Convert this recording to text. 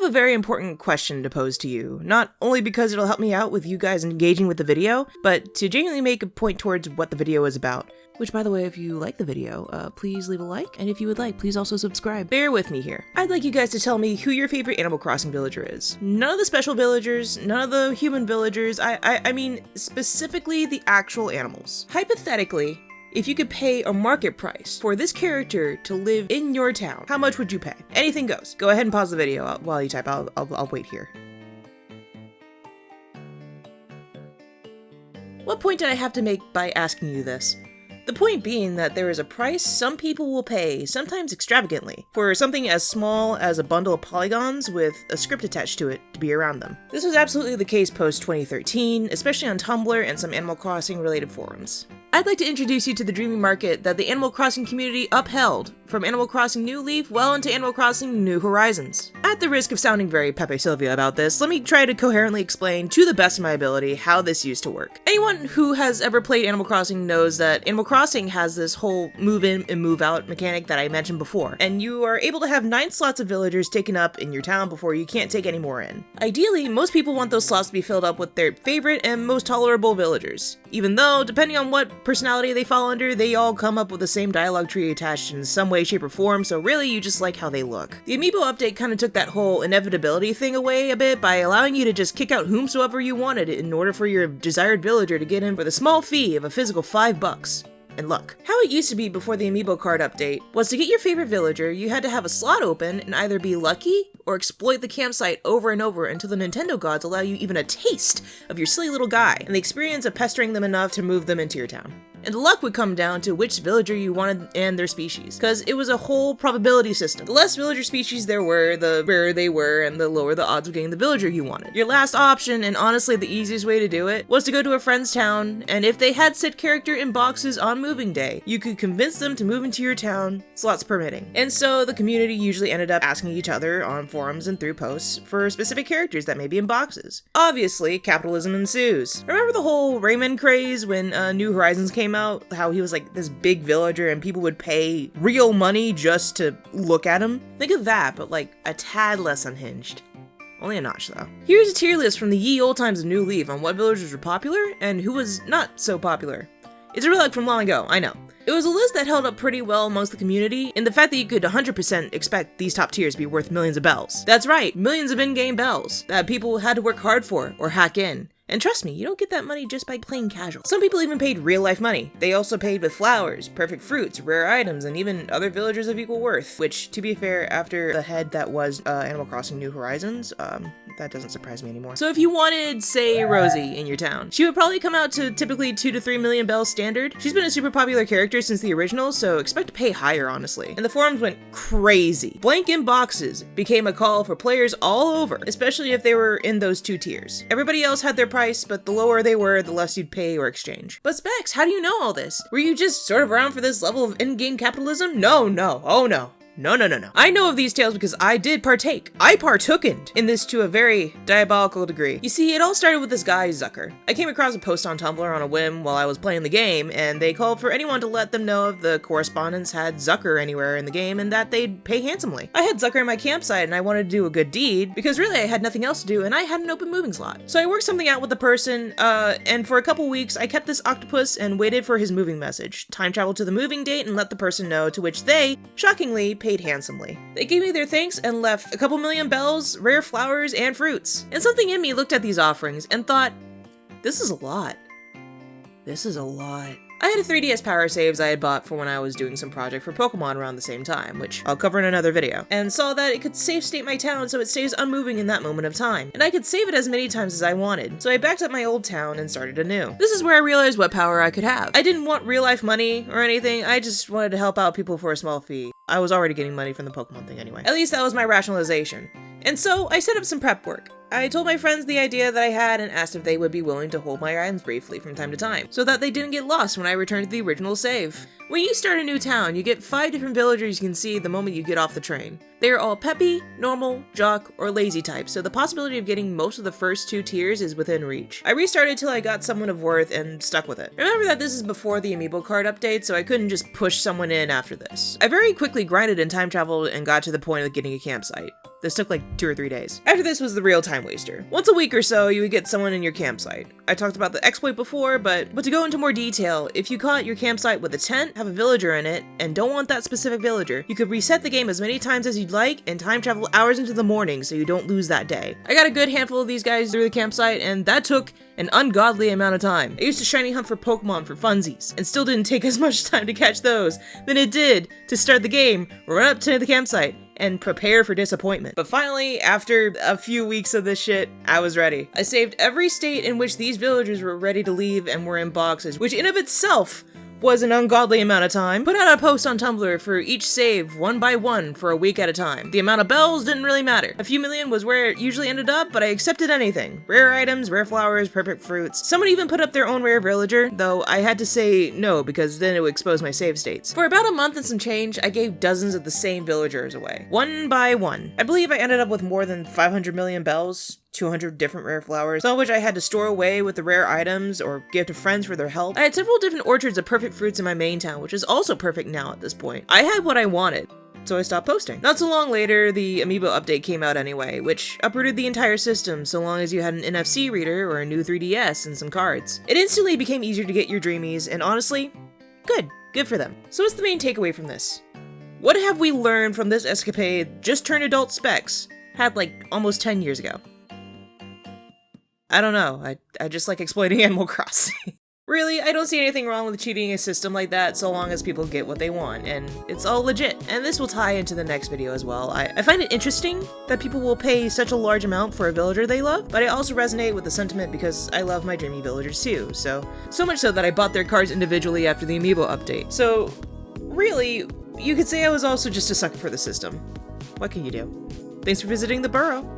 a very important question to pose to you, not only because it'll help me out with you guys engaging with the video, but to genuinely make a point towards what the video is about. Which, by the way, if you like the video, please leave a like, and if you would like, please also subscribe. Bear with me here. I'd like you guys to tell me who your favorite Animal Crossing villager is. None of the special villagers, none of the human villagers, I mean specifically the actual animals. Hypothetically, if you could pay a market price for this character to live in your town, how much would you pay? Anything goes. Go ahead and pause the video while you type. I'll wait here. What point did I have to make by asking you this? The point being that there is a price some people will pay, sometimes extravagantly, for something as small as a bundle of polygons with a script attached to it to be around them. This was absolutely the case post-2013, especially on Tumblr and some Animal Crossing related forums. I'd like to introduce you to the dreaming market that the Animal Crossing community upheld, from Animal Crossing New Leaf well into Animal Crossing New Horizons. At the risk of sounding very Pepe Sylvia about this, let me try to coherently explain to the best of my ability how this used to work. Anyone who has ever played Animal Crossing knows that Animal Crossing has this whole move in and move out mechanic that I mentioned before, and you are able to have 9 slots of villagers taken up in your town before you can't take any more in. Ideally, most people want those slots to be filled up with their favorite and most tolerable villagers, even though, depending on what personality they fall under, they all come up with the same dialogue tree attached in some way, shape, or form, so really you just like how they look. The Amiibo update kind of took that whole inevitability thing away a bit by allowing you to just kick out whomsoever you wanted in order for your desired villager to get in for the small fee of a physical $5. And luck. How it used to be before the Amiibo card update was to get your favorite villager, you had to have a slot open and either be lucky or exploit the campsite over and over until the Nintendo gods allow you even a taste of your silly little guy and the experience of pestering them enough to move them into your town. And the luck would come down to which villager you wanted and their species, because it was a whole probability system. The less villager species there were, the rarer they were, and the lower the odds of getting the villager you wanted. Your last option, and honestly the easiest way to do it, was to go to a friend's town, and if they had said character in boxes on moving day, you could convince them to move into your town, slots permitting. And so the community usually ended up asking each other on forums and through posts for specific characters that may be in boxes. Obviously, capitalism ensues. Remember the whole Rayman craze when New Horizons came out? How he was like this big villager and people would pay real money just to look at him? Think of that, but like a tad less unhinged. Only a notch though. Here's a tier list from the ye old times of New Leaf on what villagers were popular and who was not so popular. It's a relic from long ago, I know. It was a list that held up pretty well amongst the community, and the fact that you could 100% expect these top tiers to be worth millions of bells. That's right, millions of in-game bells that people had to work hard for or hack in. And trust me, you don't get that money just by playing casual. Some people even paid real-life money. They also paid with flowers, perfect fruits, rare items, and even other villagers of equal worth. Which, to be fair, after the head that was Animal Crossing New Horizons, that doesn't surprise me anymore. So if you wanted, say, Rosie in your town, she would probably come out to typically 2 to 3 million bells standard. She's been a super popular character since the original, so expect to pay higher, honestly. And the forums went crazy. Blank inboxes became a call for players all over, especially if they were in those 2 tiers. Everybody else had their price, but the lower they were, the less you'd pay or exchange. But Specs, how do you know all this? Were you just sort of around for this level of in-game capitalism? No, oh no. No. I know of these tales because I did partake. I partook in this to a very diabolical degree. You see, it all started with this guy, Zucker. I came across a post on Tumblr on a whim while I was playing the game, and they called for anyone to let them know if the correspondents had Zucker anywhere in the game and that they'd pay handsomely. I had Zucker in my campsite and I wanted to do a good deed because really I had nothing else to do and I had an open moving slot. So I worked something out with the person, and for a couple weeks I kept this octopus and waited for his moving message, time traveled to the moving date and let the person know, to which they, shockingly, paid handsomely. They gave me their thanks and left a couple million bells, rare flowers, and fruits. And something in me looked at these offerings and thought, this is a lot. This is a lot. I had a 3DS power saves I had bought for when I was doing some project for Pokemon around the same time, which I'll cover in another video, and saw that it could save state my town so it stays unmoving in that moment of time, and I could save it as many times as I wanted, so I backed up my old town and started anew. This is where I realized what power I could have. I didn't want real life money or anything, I just wanted to help out people for a small fee. I was already getting money from the Pokemon thing anyway. At least that was my rationalization. And so I set up some prep work. I told my friends the idea that I had and asked if they would be willing to hold my items briefly from time to time, so that they didn't get lost when I returned to the original save. When you start a new town, you get 5 different villagers you can see the moment you get off the train. They are all peppy, normal, jock, or lazy types, so the possibility of getting most of the first 2 tiers is within reach. I restarted till I got someone of worth and stuck with it. Remember that this is before the Amiibo card update, so I couldn't just push someone in after this. I very quickly grinded and time traveled and got to the point of getting a campsite. This took like 2 or 3 days. After this was the real time waster. Once a week or so, you would get someone in your campsite. I talked about the exploit before, but to go into more detail, if you caught your campsite with a tent, have a villager in it, and don't want that specific villager, you could reset the game as many times as you'd like and time travel hours into the morning so you don't lose that day. I got a good handful of these guys through the campsite, and that took an ungodly amount of time. I used to shiny hunt for Pokemon for funsies, and still didn't take as much time to catch those than it did to start the game, run up to the campsite, and prepare for disappointment. But finally, after a few weeks of this shit, I was ready. I saved every state in which these villagers were ready to leave and were in boxes, which in of itself was an ungodly amount of time. Put out a post on Tumblr for each save 1 by 1 for a week at a time. The amount of bells didn't really matter. A few million was where it usually ended up, but I accepted anything. Rare items, rare flowers, perfect fruits. Someone even put up their own rare villager, though I had to say no because then it would expose my save states. For about a month and some change, I gave dozens of the same villagers away. 1 by 1. I believe I ended up with more than 500 million bells, 200 different rare flowers, some of which I had to store away with the rare items or give to friends for their help. I had several different orchards of perfect fruits in my main town, which is also perfect now at this point. I had what I wanted, so I stopped posting. Not so long later, the Amiibo update came out anyway, which uprooted the entire system so long as you had an NFC reader or a new 3DS and some cards. It instantly became easier to get your dreamies, and honestly, good for them. So what's the main takeaway from this? What have we learned from this escapade just turned adult Specs had like almost 10 years ago? I don't know, I just like exploiting Animal Crossing. Really, I don't see anything wrong with cheating a system like that so long as people get what they want, and it's all legit. And this will tie into the next video as well. I find it interesting that people will pay such a large amount for a villager they love, but I also resonate with the sentiment because I love my dreamy villagers too, so much so that I bought their cards individually after the Amiibo update. So really, you could say I was also just a sucker for the system. What can you do? Thanks for visiting the burrow.